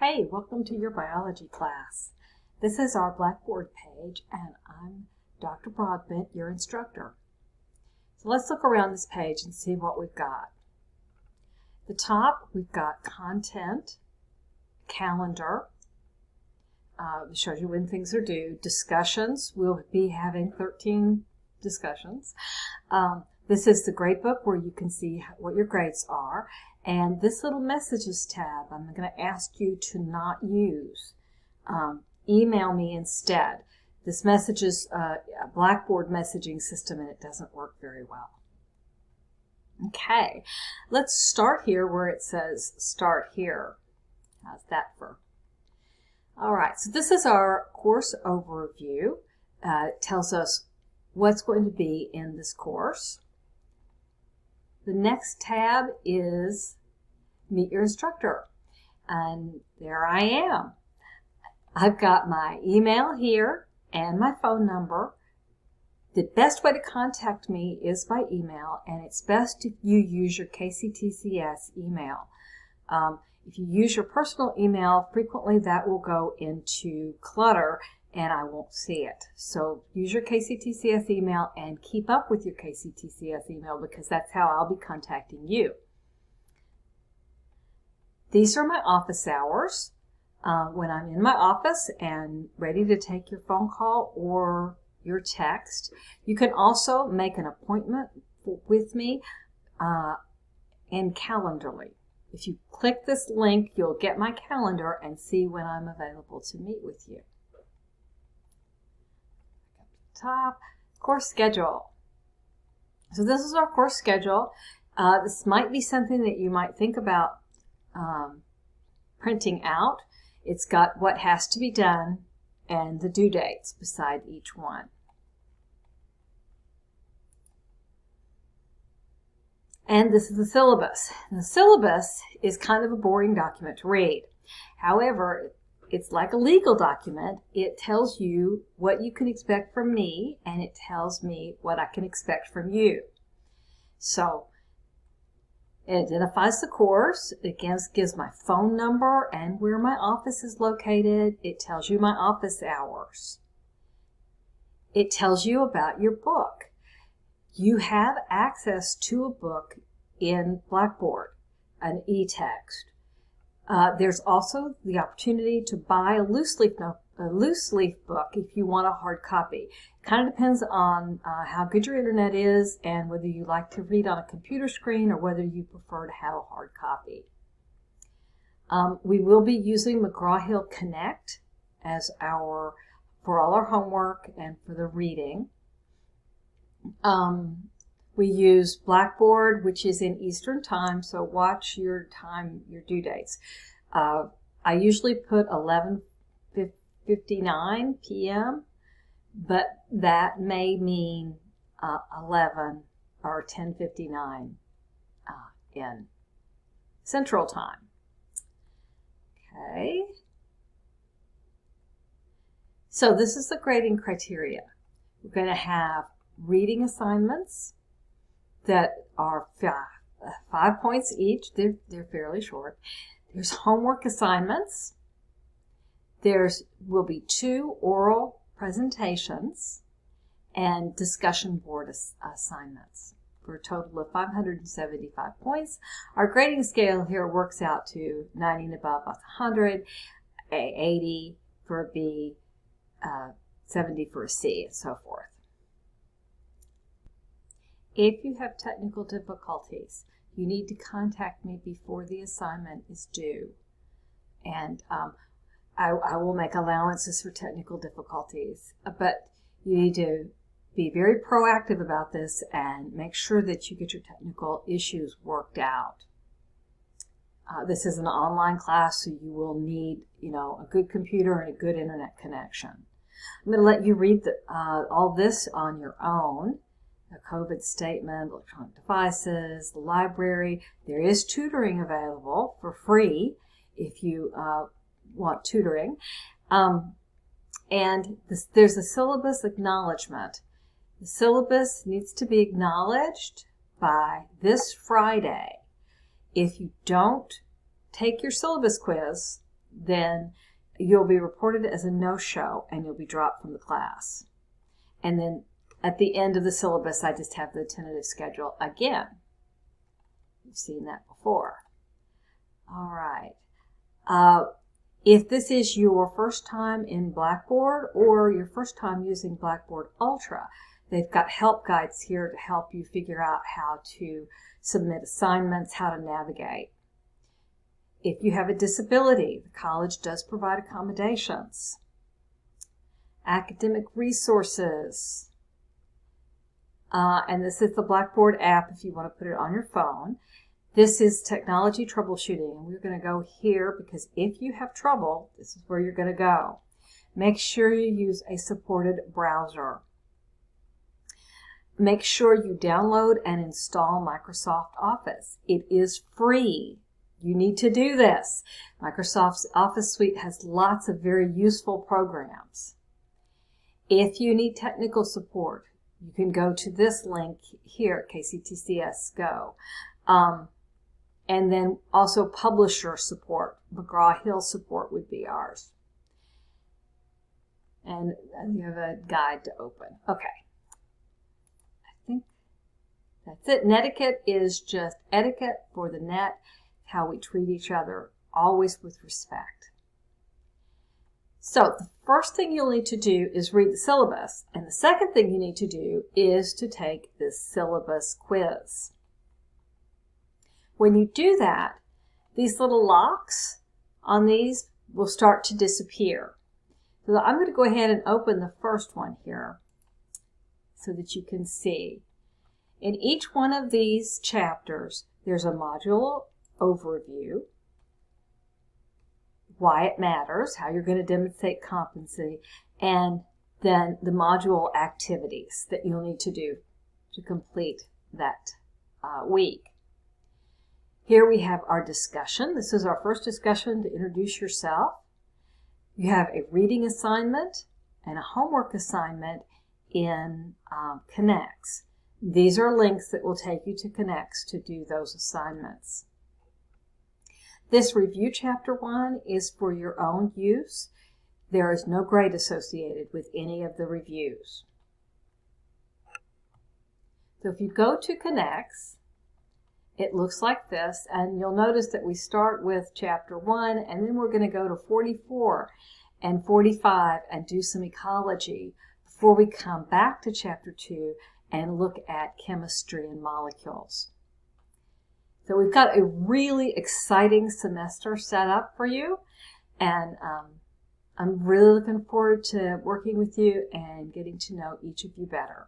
Hey, welcome to your biology class. This is our Blackboard page, and I'm Dr. Broadbent, your instructor. So let's look around this page and see what we've got. At the top, we've got content, calendar, it shows you when things are due, discussions. We'll be having 13 discussions. This is the grade book where you can see what your grades are. And this little messages tab, I'm going to ask you to not use. Email me instead. This messages a Blackboard messaging system, and it doesn't work very well. Okay, let's start here where it says start here. How's that for? All right, so this is our course overview. It tells us what's going to be in this course. The next tab is Meet Your Instructor, and there I am. I've got my email here and my phone number. The best way to contact me is by email, and it's best if you use your KCTCS email. If you use your personal email, frequently that will go into clutter and I won't see it. So use your KCTCS email and keep up with your KCTCS email, because that's how I'll be contacting you. These are my office hours. When I'm in my office and ready to take your phone call or your text. You can also make an appointment with me and Calendarly. If you click this link, you'll get my calendar and see when I'm available to meet with you. Top, course schedule. So this is our course schedule. This might be something that you might think about printing out. It's got what has to be done and the due dates beside each one. And this is the syllabus. And the syllabus is kind of a boring document to read. However, it's like a legal document. It tells you what you can expect from me, and it tells me what I can expect from you. So it identifies the course. It gives my phone number and where my office is located. It tells you my office hours. It tells you about your book. You have access to a book in Blackboard, an e-text. There's also the opportunity to buy a loose leaf book if you want a hard copy. It kind of depends on how good your internet is and whether you like to read on a computer screen or whether you prefer to have a hard copy. We will be using McGraw-Hill Connect as for all our homework and for the reading. We use Blackboard, which is in Eastern Time, so watch your time, your due dates. I usually put 11:59 p.m., but that may mean 11 or 10:59 in Central Time. Okay. So this is the grading criteria. We're going to have reading assignments that are 5 points each. They're fairly short. There's homework assignments. Will be 2 oral presentations and discussion board assignments for a total of 575 points. Our grading scale here works out to 90 and above 100, 80 for a B, 70 for a C, and so forth. If you have technical difficulties, you need to contact me before the assignment is due. And I will make allowances for technical difficulties. But you need to be very proactive about this and make sure that you get your technical issues worked out. This is an online class, so you will need, a good computer and a good internet connection. I'm going to let you read all this on your own. The COVID statement, electronic devices, the library. There is tutoring available for free if you want tutoring. And there's a syllabus acknowledgement. The syllabus needs to be acknowledged by this Friday. If you don't take your syllabus quiz, then you'll be reported as a no-show and you'll be dropped from the class. And then at the end of the syllabus, I just have the tentative schedule again. You've seen that before. All right. If this is your first time in Blackboard or your first time using Blackboard Ultra, they've got help guides here to help you figure out how to submit assignments, how to navigate. If you have a disability, the college does provide accommodations. Academic resources. And this is the Blackboard app if you want to put it on your phone. This is technology troubleshooting, and we're going to go here because if you have trouble, this is where you're going to go. Make sure you use a supported browser. Make sure you download and install Microsoft Office. It is free. You need to do this. Microsoft's Office Suite has lots of very useful programs. If you need technical support, you can go to this link here at KCTCS Go. And then also publisher support. McGraw-Hill support would be ours. And you have a guide to open. Okay. I think that's it. Netiquette is just etiquette for the net, how we treat each other, always with respect. So the first thing you'll need to do is read the syllabus. And the second thing you need to do is to take this syllabus quiz. When you do that, these little locks on these will start to disappear. So I'm going to go ahead and open the first one here so that you can see. In each one of these chapters, there's a module overview, why it matters, how you're going to demonstrate competency, and then the module activities that you'll need to do to complete that week. Here we have our discussion. This is our first discussion to introduce yourself. You have a reading assignment and a homework assignment in Connects. These are links that will take you to Connects to do those assignments. This review chapter 1 is for your own use. There is no grade associated with any of the reviews. So if you go to Connects, it looks like this, and you'll notice that we start with chapter 1, and then we're going to go to 44 and 45 and do some ecology before we come back to chapter 2 and look at chemistry and molecules. So we've got a really exciting semester set up for you, and I'm really looking forward to working with you and getting to know each of you better.